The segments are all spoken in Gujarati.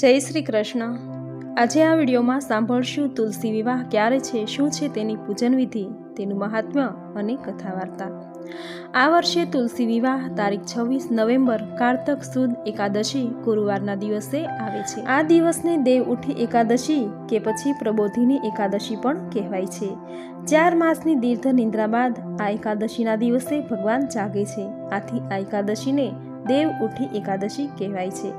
જય શ્રી કૃષ્ણ। આજે આ વિડીયોમાં સાંભળશું તુલસી વિવાહ ક્યારે છે, શું છે તેની પૂજન વિધિ, તેનું મહાત્મ્ય અને કથા વાર્તા। આ વર્ષે તુલસી વિવાહ તારીખ 26 નવેમ્બર કારતક સુદ એકાદશી ગુરુવારના દિવસે આવે છે। આ દિવસને દેવ ઉઠી એકાદશી કે પછી પ્રબોધિની એકાદશી પણ કહેવાય છે। 4 માસની દીર્ઘ નિંદ્રા બાદ આ એકાદશીના દિવસે ભગવાન જાગે છે, આથી આ એકાદશીને દેવ ઉઠી એકાદશી કહેવાય છે।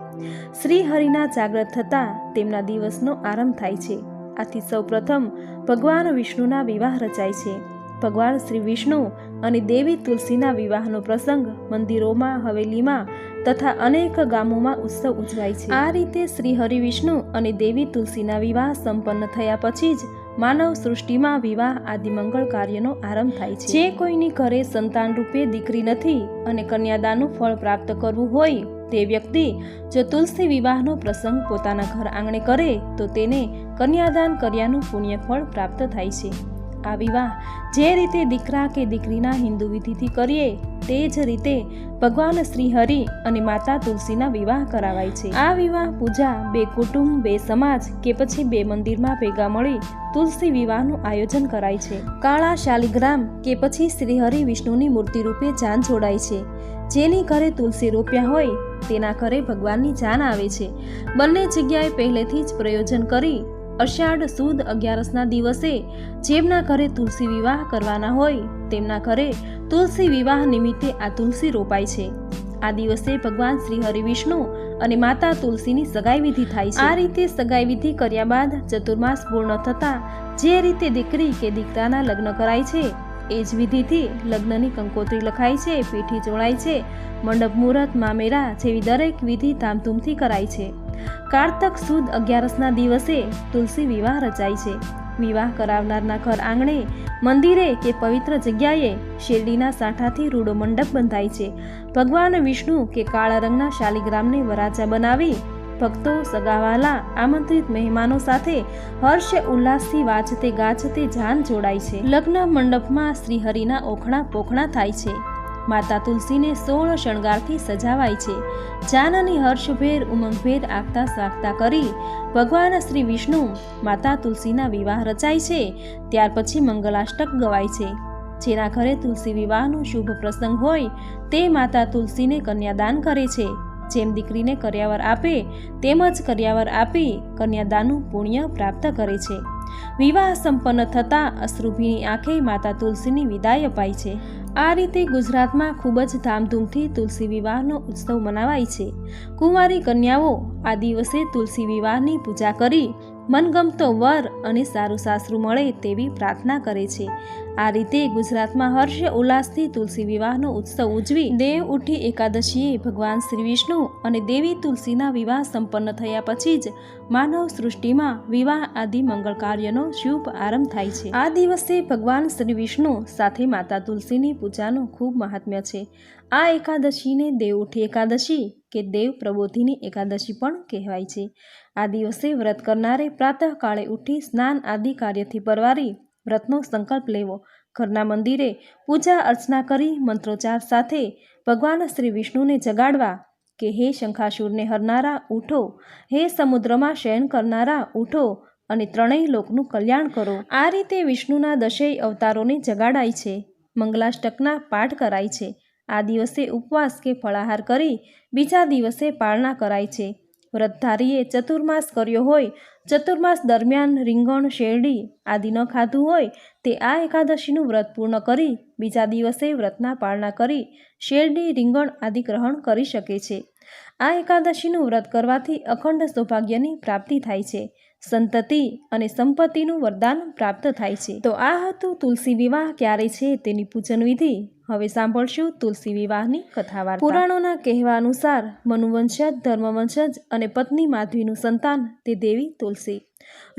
શ્રી હરિના જાગ્રત થતાં તેમના દિવસનો આરંભ થાય છે, આથી સૌપ્રથમ ભગવાન વિષ્ણુના વિવાહ રચાય છે। ભગવાન શ્રી વિષ્ણુ અને દેવી તુલસીના વિવાહનો પ્રસંગ મંદિરોમાં, હવેલીમાં તથા અનેક ગામોમાં ઉત્સવ ઉજવાય છે। આ રીતે શ્રી હરિ વિષ્ણુ અને દેવી તુલસીના વિવાહ સંપન્ન થયા પછી જ માનવ સૃષ્ટિમાં વિવાહ આદિ મંગળ કાર્યનો આરંભ થાય છે। જે કોઈની ઘરે સંતાન રૂપે દીકરી નથી અને કન્યાદાનનું ફળ પ્રાપ્ત કરવું હોય તે વ્યક્તિ જો તુલસી વિવાહનો પ્રસંગ પોતાના ઘર આંગણે કરે તો તેને કન્યાદાન કર્યાનું પુણ્ય ફળ પ્રાપ્ત થાય છે। આ વિવાહ જે રીતે દીકરા કે દીકરીના હિન્દુ વિધિથી કરીએ તે જ રીતે ભગવાન શ્રી હરિ અને માતા તુલસીના વિવાહ કરાવાય છે। આ વિવાહ પૂજા 2 કુટુંબ, 2 સમાજ કે પછી 2 મંદિરમાં ભેગા મળી તુલસી વિવાહનું આયોજન કરાય છે। કાળા શાલિગ્રામ કે પછી શ્રી હરિ વિષ્ણુની મૂર્તિ રૂપે જાન જોડાય છે। જેની ઘરે તુલસી રોપ્યા હોય તેના ઘરે ભગવાનની જાન આવે છે। બંને જગ્યાએ પહેલેથી જ પ્રયોજન કરી અષાઢ સુદ 11ના દિવસે જેમના ઘરે તુલસી વિવાહ કરવાના હોય તેમના ઘરે તુલસી વિવાહ નિમિત્તે આ તુલસી રોપાય છે। આ દિવસે ભગવાન શ્રી હરિ વિષ્ણુ અને માતા તુલસીની સગાઈ વિધિ થાય છે। આ રીતે સગાઈ વિધિ કર્યા બાદ ચતુર્માસ પૂર્ણ થતાં જે રીતે દીકરી કે દીકરાના લગ્ન કરાય છે એ જ વિધિથી લગ્નની કંકોત્રી લખાય છે, પીઠી ચોળાય છે, મંડપ મુહૂર્ત, મામેરા જેવી દરેક વિધિ ધામધૂમથી કરાય છે। કારતક સુદ 11ના દિવસે તુલસી વિવાહ રચાય છે। વિવાહ કરાવનારના ઘર આંગણે, મંદિરે કે પવિત્ર જગ્યાએ શેરડીના સાંઠાથી રૂડો મંડપ બંધાય છે। ભગવાન વિષ્ણુ કે કાળા રંગના શાલિગ્રામને વરાજા બનાવી ભક્તો, સગાવાલા, આમંત્રિત મહેમાનો સાથે હર્ષ ઉલ્લાસથી વાજતે ગાજતે જાન જોડાય છે। લગ્ન મંડપમાં શ્રી હરિના ઓખણા પોખણા થાય છે। માતા તુલસીને 16 શણગારથી સજાવાય છે। જાનની હર્ષભેર ઉમંગભેર આગતા સ્વાગતા કરી ભગવાન શ્રી વિષ્ણુ માતા તુલસીના વિવાહ રચાય છે। ત્યાર પછી મંગલાષ્ટક ગવાય છે। જેના ઘરે તુલસી વિવાહનો શુભ પ્રસંગ હોય તે માતા તુલસીને કન્યાદાન કરે છે। જેમ દીકરીને કર્યાવર આપે તેમજ કર્યાવર આપી કન્યાદાનનું પુણ્ય પ્રાપ્ત કરે છે। વિવાહ સંપન્ન થતાં અશ્રુભીની આંખે માતા તુલસીની વિદાય અપાય છે। આ રીતે ગુજરાતમાં ખૂબ જ ધામધૂમથી તુલસી વિવાહનો ઉત્સવ મનાવાય છે। કુંવારી કન્યાઓ આ દિવસે તુલસી વિવાહની પૂજા કરી મનગમતો વર અને સારું સાસરું મળે તેવી પ્રાર્થના કરે છે। આ રીતે ગુજરાતમાં હર્ષ ઉલ્લાસથી તુલસી વિવાહનો ઉત્સવ ઉજવી દેવ ઉઠી એકાદશીએ ભગવાન શ્રી વિષ્ણુ અને દેવી તુલસીના વિવાહ સંપન્ન થયા પછી જ માનવ સૃષ્ટિમાં વિવાહ આદિ મંગળ કાર્યનો શુભ આરંભ થાય છે। આ દિવસે ભગવાન શ્રી વિષ્ણુ સાથે માતા તુલસીની પૂજાનું ખૂબ મહાત્મ્ય છે। આ એકાદશીને દેવ ઉઠી એકાદશી કે દેવ પ્રબોધિની એકાદશી પણ કહેવાય છે। આ દિવસે વ્રત કરનારે પ્રાતઃકાળે ઉઠી સ્નાન આદિ કાર્યથી પરવારી વ્રતનો સંકલ્પ લેવો, ઘરના મંદિરે પૂજા અર્ચના કરી મંત્રોચ્ચાર સાથે ભગવાન શ્રી વિષ્ણુને જગાડવા કે હે શંખાસુરને હરનારા ઉઠો, હે સમુદ્રમાં શયન કરનારા ઉઠો અને 3 લોકનું કલ્યાણ કરો। આ રીતે વિષ્ણુના 10 અવતારોને જગાડાય છે। મંગલાષ્ટકના પાઠ કરાય છે। આ દિવસે ઉપવાસ કે ફળાહાર કરી બીજા દિવસે પારણા કરાય છે। વ્રતધારીએ ચતુર્માસ કર્યો હોય, ચતુર્માસ દરમિયાન રીંગણ, શેરડી આદિ ન ખાધું હોય તે આ એકાદશીનું વ્રત પૂર્ણ કરી બીજા દિવસે વ્રતના પારણા કરી શેરડી, રીંગણ આદિ ગ્રહણ કરી શકે છે। આ એકાદશીનું વ્રત કરવાથી અખંડ સૌભાગ્યની પ્રાપ્તિ થાય છે, સંતતિ અને સંપત્તિનું વરદાન પ્રાપ્ત થાય છે। તો આ હતું તુલસી વિવાહ ક્યારે છે તેની પૂજન વિધિ। હવે સાંભળશું તુલસી વિવાહની કથા વાર્તા। પુરાણોના કહેવા અનુસાર મનુવંશજ, ધર્મવંશજ અને પત્ની માધવીનું સંતાન તે દેવી તુલસી।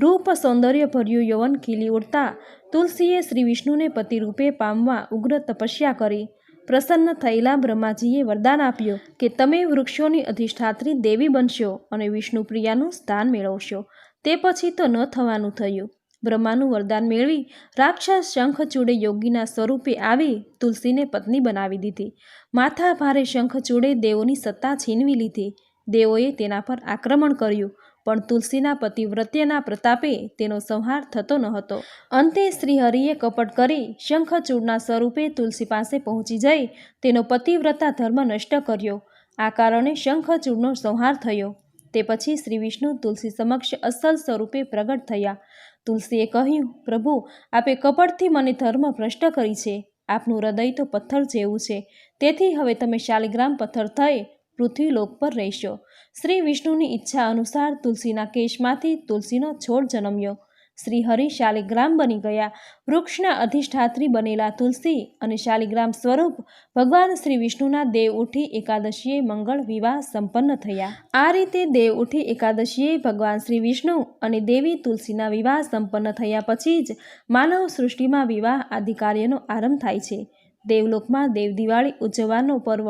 રૂપ સૌંદર્ય ભર્યું યૌવન ખીલી ઉઠતા તુલસીએ શ્રી વિષ્ણુને પતિ રૂપે પામવા ઉગ્ર તપસ્યા કરી। પ્રસન્ન થયેલા બ્રહ્માજીએ વરદાન આપ્યું કે તમે વૃક્ષોની અધિષ્ઠાત્રી દેવી બનશો અને વિષ્ણુ પ્રિયાનું સ્થાન મેળવશો। તે પછી તો ન થવાનું થયું। બ્રહ્માનું વરદાન મેળવી રાક્ષસ શંખચૂડે યોગીના સ્વરૂપે આવી તુલસીને પત્ની બનાવી દીધી। માથા ભારે શંખચૂડે દેવોની સત્તા છીનવી લીધી। દેવોએ તેના પર આક્રમણ કર્યું, પણ તુલસીના પતિવ્રત્યના પ્રતાપે તેનો સંહાર થતો ન હતો. અંતે શ્રીહરિએ કપટ કરી શંખચૂડના સ્વરૂપે તુલસી પાસે પહોંચી જઈ તેનો પતિવ્રતા ધર્મ નષ્ટ કર્યો. આ કારણે શંખચૂડનો સંહાર થયો. તે પછી શ્રી વિષ્ણુ તુલસી સમક્ષ અસલ સ્વરૂપે પ્રગટ થયા. તુલસીએ કહ્યું, પ્રભુ, આપે કપટથી મને ધર્મ ભ્રષ્ટ કરી છે. આપનું હૃદય તો પથ્થર જેવું છે, તેથી હવે તમે શાલિગ્રામ પથ્થર થઈ પૃથ્વીલોક પર રહેશો. શ્રી વિષ્ણુની ઈચ્છા અનુસાર તુલસીના કેશમાંથી તુલસીનો છોડ જન્મ્યો. શ્રી હરિ શાલિગ્રામ બની ગયા. વૃક્ષના અધિષ્ઠાત્રી બનેલા તુલસી અને શાલિગ્રામ સ્વરૂપ ભગવાન શ્રી વિષ્ણુના દેવઉઠી એકાદશીએ મંગળ વિવાહ સંપન્ન થયા. આ રીતે દેવઉઠી એકાદશીએ ભગવાન શ્રી વિષ્ણુ અને દેવી તુલસીના વિવાહ સંપન્ન થયા પછી જ માનવ સૃષ્ટિમાં વિવાહ આદિ કાર્યનો આરંભ થાય છે. દેવલોકમાં દેવ દિવાળી ઉજવવાનો પર્વ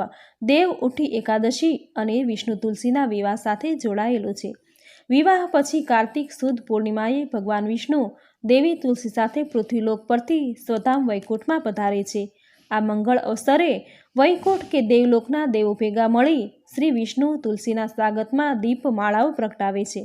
દેવ ઉઠી એકાદશી અને વિષ્ણુ તુલસીના વિવાહ સાથે જોડાયેલો છે. વિવાહ પછી કાર્તિક સુદ પૂર્ણિમાએ ભગવાન વિષ્ણુ દેવી તુલસી સાથે પૃથ્વીલોક પરથી સ્વધામ વૈકુંઠમાં પધારે છે. આ મંગળ અવસરે વૈકુંઠ કે દેવલોકના દેવો ભેગા મળી શ્રી વિષ્ણુ તુલસીના સ્વાગતમાં દીપમાળાઓ પ્રગટાવે છે.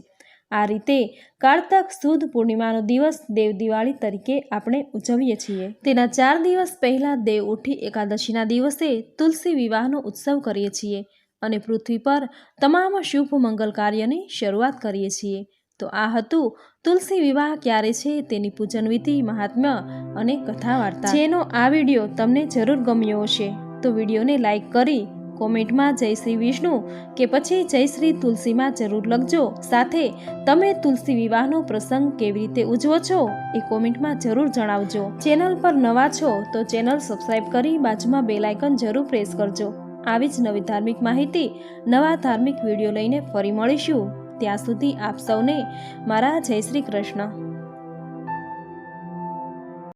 આ રીતે કારતક સુદ પૂર્ણિમાનો દિવસ દેવ દિવાળી તરીકે આપણે ઉજવીએ છીએ. તેના 4 દિવસ પહેલા દેવ ઉઠી એકાદશીના દિવસે તુલસી વિવાહનો ઉત્સવ કરીએ છીએ અને પૃથ્વી પર તમામ શુભ મંગલ કાર્યની શરૂઆત કરીએ છીએ. તો આ હતું તુલસી વિવાહ ક્યારે છે તેની પૂજન વિધિ, મહાત્મ્ય અને કથા વાર્તા. જેનો આ વિડીયો તમને જરૂર ગમ્યો હશે તો વિડીયોને લાઈક કરી કોમેન્ટમાં જય શ્રી વિષ્ણુ કે પછી જય શ્રી તુલસીમાં જરૂર લખજો. સાથે તમે તુલસી વિવાહનો પ્રસંગ કેવી રીતે ઉજવો છો એ કોમેન્ટમાં જરૂર જણાવજો. ચેનલ પર નવા છો તો ચેનલ સબસ્ક્રાઈબ કરી બાજુમાં બેલ આઇકન જરૂર પ્રેસ કરજો. આવી જ નવી ધાર્મિક માહિતી, નવા ધાર્મિક વિડીયો લઈને ફરી મળીશું. ત્યાં સુધી આપ સૌને મારા જય શ્રી કૃષ્ણ.